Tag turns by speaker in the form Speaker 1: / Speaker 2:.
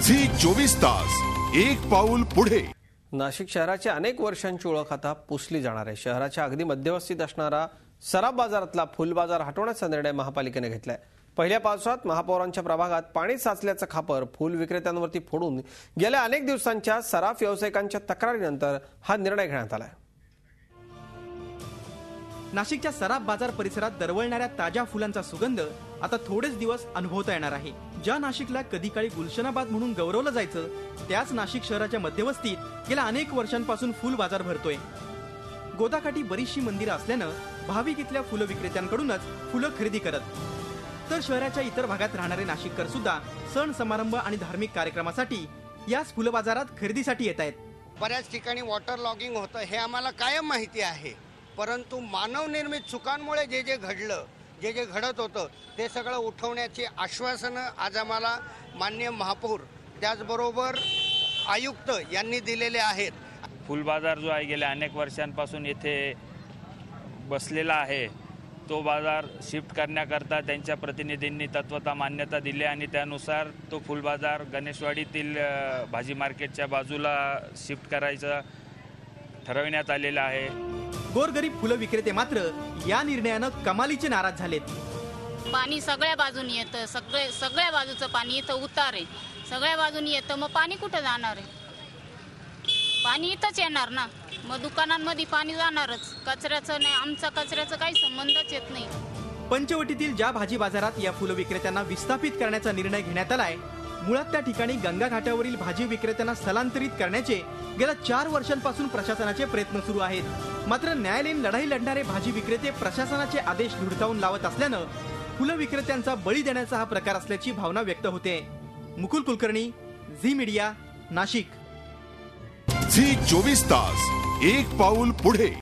Speaker 1: Zee 24 तास एक पाऊल पुढे।
Speaker 2: नाशिक शहराची अनेक वर्षांची ओळख आता पुसली जाणार आहे। शहराच्या अगदी मध्यवस्तीत असणारा सराफ बाजारातला फुल बाजार हटवण्याचा निर्णय महापालिकेने घेतलाय। पहिल्या पावसात महापौरांच्या प्रभागात पाणी साचल्याचं खापर फुल विक्रेत्यांवरती फोडून गेल्या अनेक दिवसांच्या सराफ व्यावसायिकांच्या तक्रारीनंतर हा निर्णय घेण्यात आलाय।
Speaker 3: नाशिकच्या सराफ बाजार परिसरात दरवळणाऱ्या ताज्या फुलांचा सुगंध आता थोडेच दिवस अनुभवता येणार आहे। ज्या नाशिकला कधी काळी गुलशनाबाद म्हणून गौरवलं जायचं, त्याच नाशिक शहराच्या मध्यवस्तीत गेल्या अनेक वर्षांपासून फुल बाजार भरतोय। गोदाकाठी बरीचशी मंदिरं असल्यानं भाविक इथल्या फुल विक्रेत्यांकडूनच फुलं खरेदी करत, तर शहराच्या इतर भागात राहणारे नाशिककर सुद्धा सण समारंभ आणि धार्मिक कार्यक्रमासाठी याच फुल बाजारात खरेदीसाठी येत आहेत।
Speaker 4: बऱ्याच ठिकाणी वॉटर लॉगिंग होतं हे आम्हाला कायम माहिती आहे, परंतु मानवनिर्मित चुकांमुळे जे घडत होतं ते सगळं उठवण्याची आश्वासनं आज आम्हाला माननीय महापौर त्याचबरोबर आयुक्त यांनी दिलेले आहेत।
Speaker 5: फुल बाजार जो आहे गेल्या अनेक वर्षांपासून येथे बसलेला आहे, तो बाजार शिफ्ट करण्याकरता त्यांच्या प्रतिनिधींनी तत्वता मान्यता दिली आणि त्यानुसार तो फुल बाजार गणेशवाडीतील भाजी मार्केटच्या बाजूला शिफ्ट करायचं ठरविण्यात आलेलं आहे।
Speaker 3: गोरगरीब फुलं विक्रेते मात्र या निर्णयानं कमालीचे नाराज झालेत।
Speaker 6: पाणी सगळ्या बाजूने येतं, सगळ्या बाजूचं पाणी इथं उतार आहे, सगळ्या बाजूने येतं, मग पाणी कुठं जाणार आहे? पाणी इथंच येणार ना, मग दुकानांमध्ये पाणी जाणारच। कचऱ्याचं नाही, आमचा कचऱ्याचं काही संबंधच येत नाही।
Speaker 3: पंचवटीतील ज्या भाजी बाजारात या फुलं विक्रेत्यांना विस्थापित करण्याचा निर्णय घेण्यात आलाय, मुळात त्या ठिकाणी गंगा घाटावरील भाजी विक्रेत्यांना स्थलांतरित करण्याचे गेल्या 4 वर्षांपासून प्रशासनाचे प्रयत्न सुरू आहेत। मात्र न्यायालयीन लढाई लढणारे भाजी विक्रेते प्रशासनाचे आदेश धुडकावून लावत असल्यानं फुलं विक्रेत्यांचा बळी देण्याचा हा प्रकार असल्याची भावना व्यक्त होते। मुकुल कुलकर्णी, झी मीडिया, नाशिक।
Speaker 1: झी 24 तास एक पाऊल पुढे।